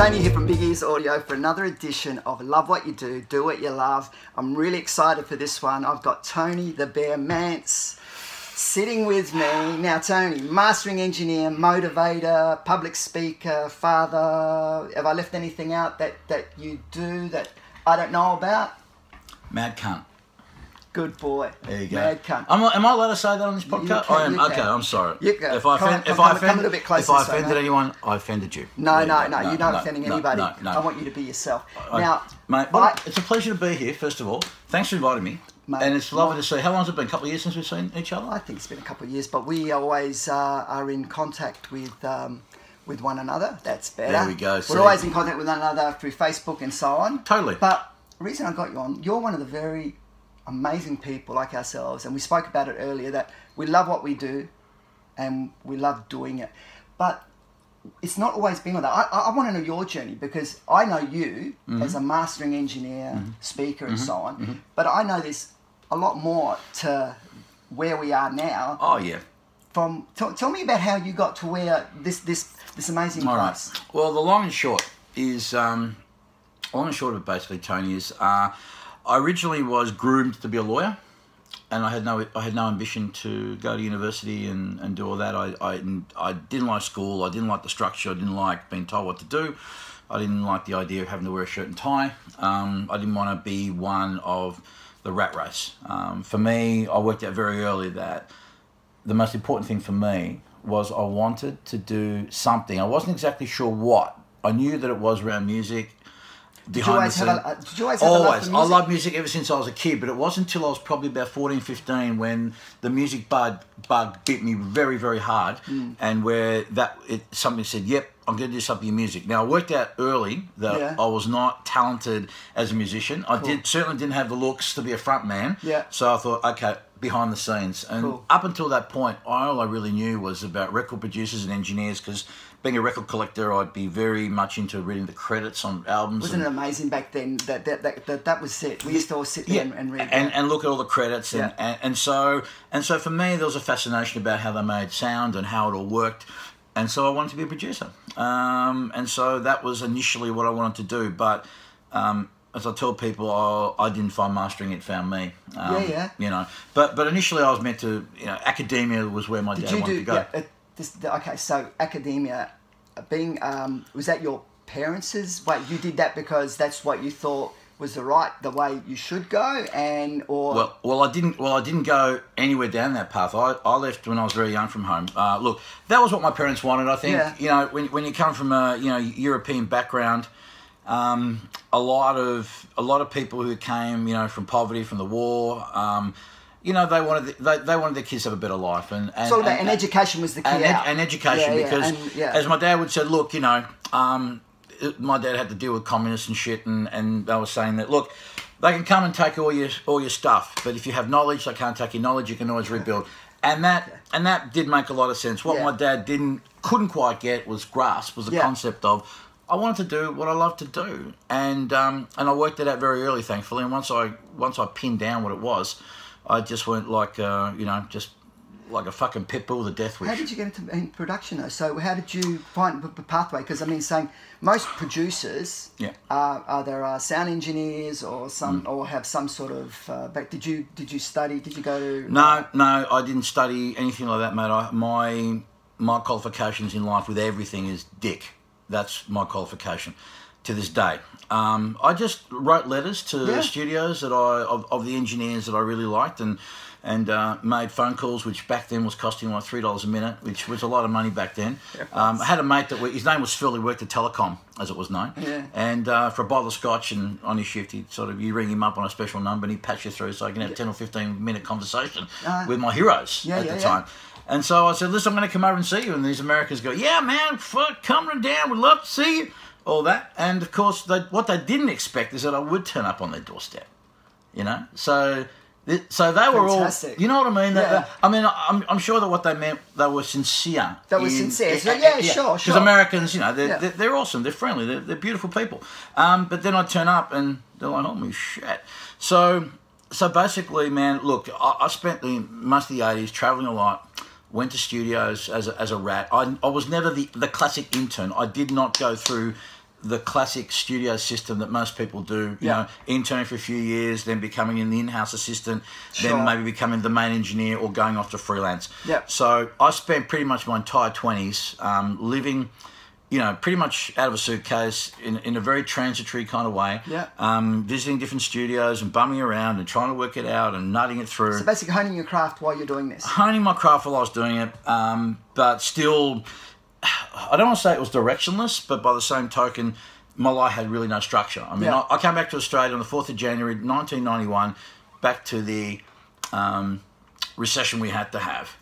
Tony here from Big Ears Audio for another edition of Love What You Do, Do What You Love. I'm really excited for this one. I've got Tony the Bear Mantz sitting with me. Now Tony, mastering engineer, motivator, public speaker, father. Have I left anything out that you do that I don't know about? Mad cunt. Good boy. There you go. Mad cunt. Am I allowed to say that on this podcast? I am. Okay, I'm sorry. You go. If I offended anyone, I offended you. No, you're not offending anybody. No. I want you to be yourself. Now, mate, it's a pleasure to be here, first of all. Thanks for inviting me. Mate, and it's lovely to see. How long has it been? A couple of years since we've seen each other? I think it's been a couple of years, but we always are in contact with one another. That's better. There we go. We're always in contact with one another through Facebook and so on. Totally. But the reason I got you on, you're one of the very amazing people like ourselves, and we spoke about it earlier, that we love what we do and we love doing it. But it's not always been like that. I want to know your journey, because I know you as a mastering engineer, speaker and so on, but I know there's a lot more to where we are now. Oh yeah. Tell me about how you got to where this amazing place. Right. Well, the long and short is long and short of it basically, Tony, is I originally was groomed to be a lawyer, and I had no ambition to go to university and do all that. I didn't like school. I didn't like the structure. I didn't like being told what to do. I didn't like the idea of having to wear a shirt and tie. I didn't want to be one of the rat race. For me, I worked out very early that the most important thing for me was I wanted to do something. I wasn't exactly sure what. I knew that it was around music. Did you always have a love for music? I loved music ever since I was a kid, but it wasn't until I was probably about 14, 15 when the music bug bit me very, very hard, and where somebody said, yep, I'm going to do something in music. Now, I worked out early that I was not talented as a musician. I certainly didn't have the looks to be a front man, so I thought, okay, behind the scenes. And up until that point, all I really knew was about record producers and engineers, because being a record collector, I'd be very much into reading the credits on albums. Wasn't it amazing back then that was it? We used to all sit there and read and look at all the credits, and so for me there was a fascination about how they made sound and how it all worked, and so I wanted to be a producer, and so that was initially what I wanted to do. But as I tell people, I didn't find mastering, it found me. You know, but initially I was meant to, academia was where my dad wanted to go. Okay, so academia, was that your parents'? Wait, you did that because that's what you thought was the way you should go, Well, I didn't go anywhere down that path. I left when I was very young from home. Look, that was what my parents wanted. I think when you come from a European background, a lot of people who came from poverty, from the war. They wanted their kids to have a better life, and education was the key. And education, because as my dad would say, look, my dad had to deal with communists and shit, and they were saying that, look, they can come and take all your stuff, but if you have knowledge, they can't take your knowledge. You can always rebuild, and that did make a lot of sense. What my dad couldn't quite grasp was the concept of, I wanted to do what I love to do, and I worked it out very early, thankfully. And once I pinned down what it was, I just went like, just like a fucking pit bull with a death wish. How did you get into production though? So how did you find the pathway? Because saying most producers are either sound engineers or or have some sort of. Did you study? Did you go to? No, I didn't study anything like that, mate. My qualifications in life with everything is dick. That's my qualification to this day. I just wrote letters to studios of the engineers that I really liked, and made phone calls, which back then was costing like $3 a minute, which was a lot of money back then. I had a mate his name was Phil. He worked at Telecom, as it was known, and for a bottle of scotch and on his shift, you ring him up on a special number and he'd patch you through so I can have 10 or 15-minute conversation with my heroes at the time. And so I said, listen, I'm going to come over and see you. And these Americans go, yeah, man, come on down. We'd love to see you. All that. And, of course, what they didn't expect is that I would turn up on their doorstep. So they were fantastic. All... You know what I mean? I'm sure that what they meant, they were sincere. They were sincere. Sure. Because Americans, they're awesome. They're friendly. They're beautiful people. But then I turn up and they're like, holy shit. So basically, man, look, I spent most of the 80s traveling a lot. Went to studios as a rat. I was never the classic intern. I did not go through the classic studio system that most people do, you know, interning for a few years, then becoming an in-house assistant, then maybe becoming the main engineer or going off to freelance. So I spent pretty much my entire 20s living, you know, pretty much out of a suitcase in a very transitory kind of way, visiting different studios and bumming around and trying to work it out and nutting it through. So basically honing your craft while you're doing this. Honing my craft while I was doing it, but still... I don't want to say it was directionless, but by the same token, my life had really no structure. I mean, I came back to Australia on the 4th of January 1991, back to the recession we had to have.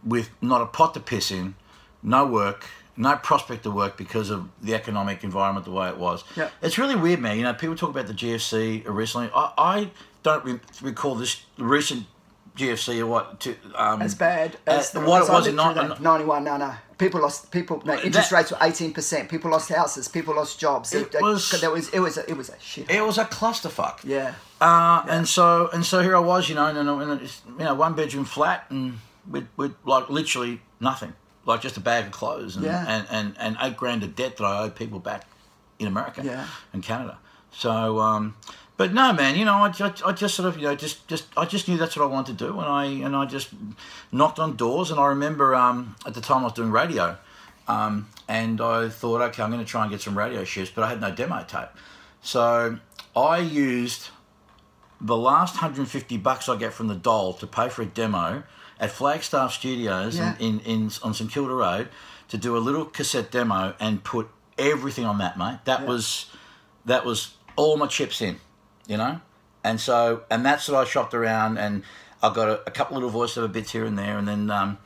With not a pot to piss in, no work, no prospect of work because of the economic environment the way it was. It's really weird, man. You know, people talk about the GFC recently. I don't recall this recent GFC or what as bad as what it was in 91. No. Interest rates were 18%. People lost houses. People lost jobs. It was a shit. It was a clusterfuck. And so here I was, you know, in a 1-bedroom flat, and with like literally nothing, like just a bag of clothes, and $8,000 of debt that I owed people back in America and Canada. So. But no, man, you know, I just sort of, you know, I just knew that's what I wanted to do, and I just knocked on doors, and I remember at the time I was doing radio, and I thought, okay, I'm going to try and get some radio shifts, but I had no demo tape, so I used the last $150 I get from the Dole to pay for a demo at Flagstaff Studios on St Kilda Road to do a little cassette demo and put everything on that, mate. That was all my chips in. You know, and that's what I shopped around, and I got a couple little voiceover bits here and there, and then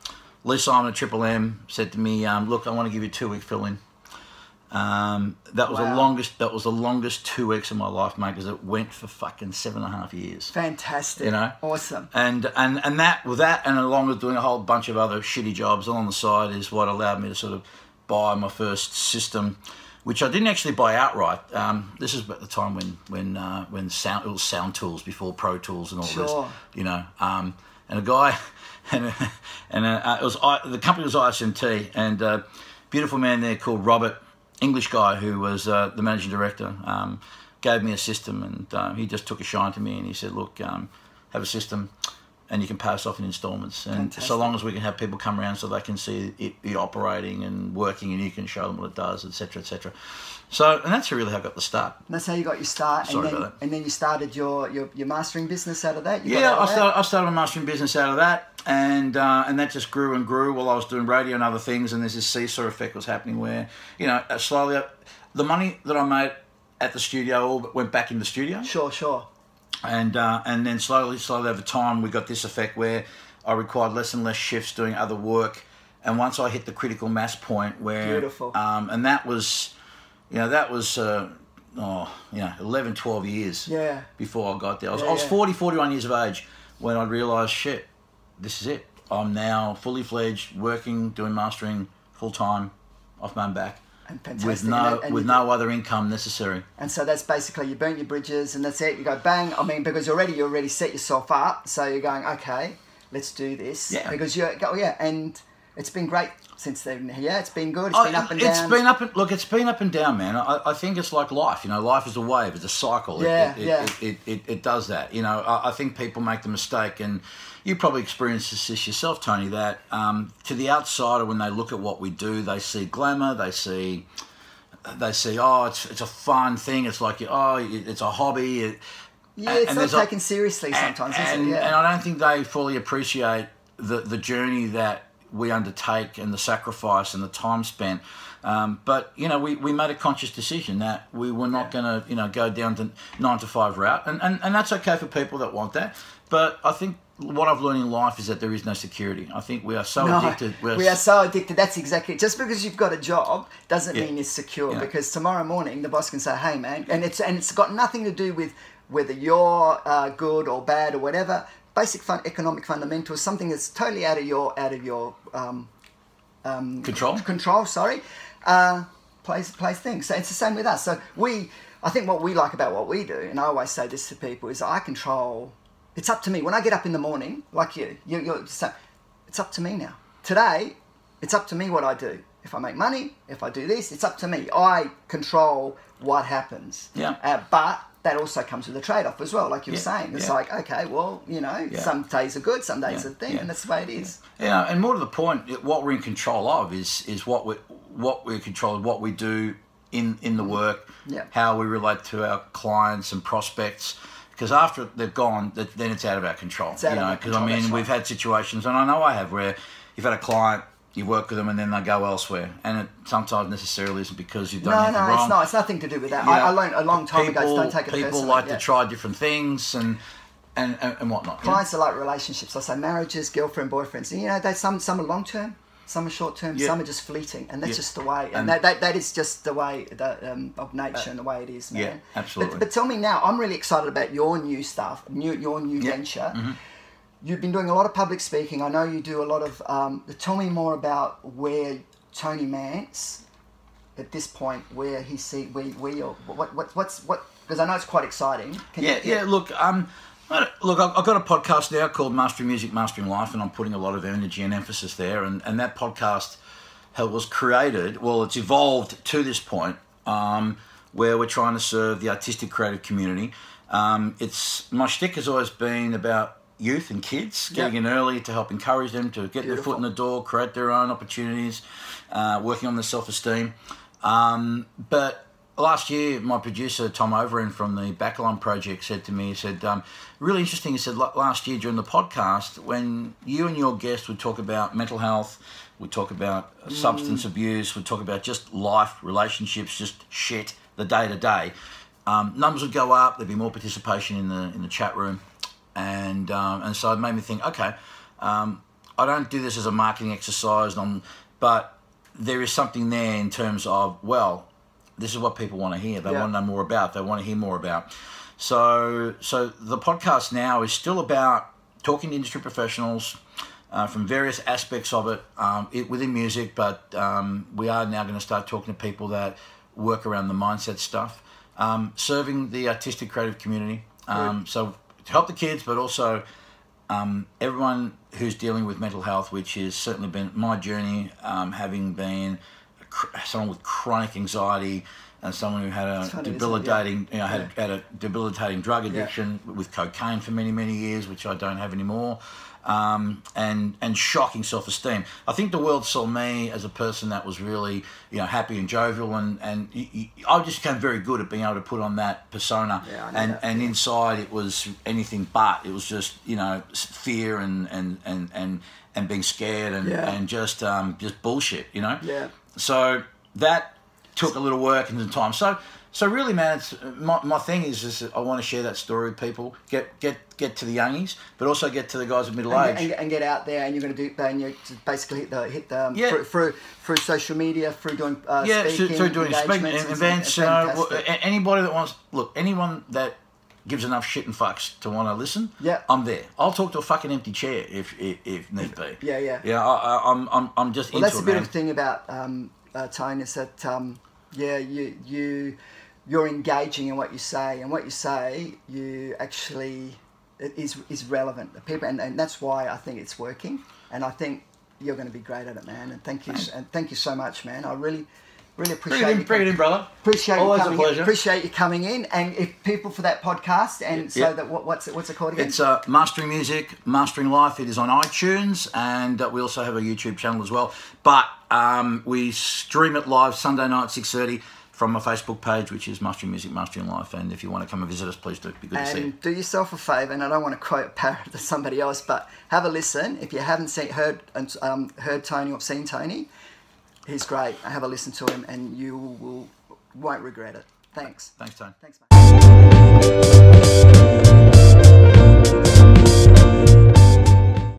Lee Simon at Triple M said to me, "Look, I want to give you a 2-week fill-in." That was the longest 2 weeks of my life, mate, because it went for fucking 7.5 years. Fantastic, you know, awesome. And that with that, and along with doing a whole bunch of other shitty jobs along the side, is what allowed me to sort of buy my first system, which I didn't actually buy outright. This is at the time when it was Sound Tools before Pro Tools and all this, you know. And a guy, the company was ISMT, and a beautiful man there called Robert, English guy who was the managing director, gave me a system, and he just took a shine to me, and he said, "Look, have a system, and you can pay us off in installments, and so long as we can have people come around so they can see it be operating and working, and you can show them what it does, etc., etc." So, and that's really how I got the start. And that's how you got your start. Sorry about that. And then you started your mastering business out of that. I started a mastering business out of that, and that just grew and grew while I was doing radio and other things. And there's this seesaw effect was happening where, you know, slowly the money that I made at the studio all went back in the studio. Sure. And then slowly over time, we got this effect where I required less and less shifts doing other work. And once I hit the critical mass point where... Beautiful. And that was, 11, 12 years before I got there. I was 40, 41 years of age when I realised, shit, this is it. I'm now fully fledged, working, doing mastering full-time, off my own back. With no other income necessary. And so that's basically, you burn your bridges and that's it. You go bang. I mean, because you already set yourself up. So you're going, okay, let's do this. Yeah. Because and it's been great since then. Yeah, it's been good. It's been up and down. It's been up and down, man. I think it's like life. You know, life is a wave. It's a cycle. It does that. You know, I think people make the mistake, and you probably experienced this yourself, Tony, that to the outsider, when they look at what we do, they see glamour, they see, oh, it's a fun thing. It's like, oh, it's a hobby. It's not taken seriously sometimes, is it? Yeah. And I don't think they fully appreciate the journey that we undertake and the sacrifice and the time spent. But, you know, we made a conscious decision that we were not going to, you know, go down the 9-to-5 route. And that's okay for people that want that. But I think what I've learned in life is that there is no security. I think we are so addicted. We are so addicted. That's exactly it. Just because you've got a job doesn't mean it's secure. Yeah. Because tomorrow morning the boss can say, "Hey, man," and it's got nothing to do with whether you're good or bad or whatever. Basic economic fundamentals, something that's totally out of your control. Sorry, plays things. So it's the same with us. So I think what we like about what we do, and I always say this to people, is I control. It's up to me. When I get up in the morning, like you're it's up to me now. Today, it's up to me what I do. if I make money, if I do this, it's up to me. I control what happens. Yeah. But that also comes with a trade-off as well, like you were saying. It's like, okay, well, you know, some days are good, some days are thing, and that's the way it is. Yeah, and more to the point, what we're in control of is what we're controlling, what we do in the work, how we relate to our clients and prospects. Because after they've gone, then it's out of our control. Because I mean, we've had situations, and I know I have, where you've had a client, you work with them, and then they go elsewhere, and it sometimes necessarily isn't because you've done anything wrong. No, it's not. It's nothing to do with that. I learned a long time ago. Don't take it personally. People like to try different things and whatnot. Clients are like relationships. I say marriages, girlfriend, boyfriends. And, you know, some are long term, some are short term, some are just fleeting, and that's just the way. And that is just the way of nature and the way it is, man. Yeah, absolutely. But tell me now, I'm really excited about your new stuff, your new venture. Mm-hmm. You've been doing a lot of public speaking. I know you do a lot of. Tell me more about where Tony Mantz, at this point, where he see where you're what's because I know it's quite exciting. Look, I've got a podcast now called Mastering Music, Mastering Life, and I'm putting a lot of energy and emphasis there. And that podcast was created. Well, it's evolved to this point where we're trying to serve the artistic creative community. My shtick has always been about youth and kids, getting in early to help encourage them to get their foot in the door, create their own opportunities, working on their self-esteem. But last year, my producer, Tom Overend from the Backline Project, said to me, he said, really interesting, he said, last year during the podcast, when you and your guest would talk about mental health, we'd talk about substance abuse, we'd talk about just life, relationships, just shit, the day-to-day, numbers would go up, there'd be more participation in the chat room. And so it made me think, okay, I don't do this as a marketing exercise, but there is something there in terms of, well, this is what people want to hear. They want to know more about. They want to hear more about. So the podcast now is still about talking to industry professionals from various aspects of it within music, but we are now going to start talking to people that work around the mindset stuff, serving the artistic creative community. So to help the kids, but also everyone who's dealing with mental health, which has certainly been my journey, having been someone with chronic anxiety and someone who had a debilitating, had a debilitating drug addiction with cocaine for many, many years, which I don't have anymore, and shocking self-esteem. I think the world saw me as a person that was really, happy and jovial, and I just became very good at being able to put on that persona, and inside it was anything but. It was just fear and being scared and just bullshit, So that took a little work and some time. So really, man, it's my thing is I want to share that story with people. Get to the youngies, but also get to the guys of middle age and get out there. And you're going to do. And you basically hit the through social media, through doing speaking, through doing speaking events. Anybody that wants anyone that gives enough shit and fucks to want to listen. I'm there. I'll talk to a fucking empty chair if need be. I'm just. Well, that's the beautiful thing about Tony, is that you're engaging in what you say, and what you say you actually is relevant to people, and that's why I think it's working, and I think you're going to be great at it, man. And thank you so much, man. I really appreciate you. Bring it in, brother. Always a pleasure. Appreciate you coming in, and if people for that podcast, and so that what's it called again? It's Mastering Music, Mastering Life. It is on iTunes, and we also have a YouTube channel as well. But we stream it live Sunday night 6:30 from my Facebook page, which is Mastering Music, Mastering Life. And if you want to come and visit us, please do. It'd be good to see you. And do yourself a favour, and I don't want to quote parrot to somebody else, but have a listen. If you haven't heard Tony or seen Tony, he's great. Have a listen to him, and you won't regret it. Thanks. Thanks, Tony. Thanks, mate.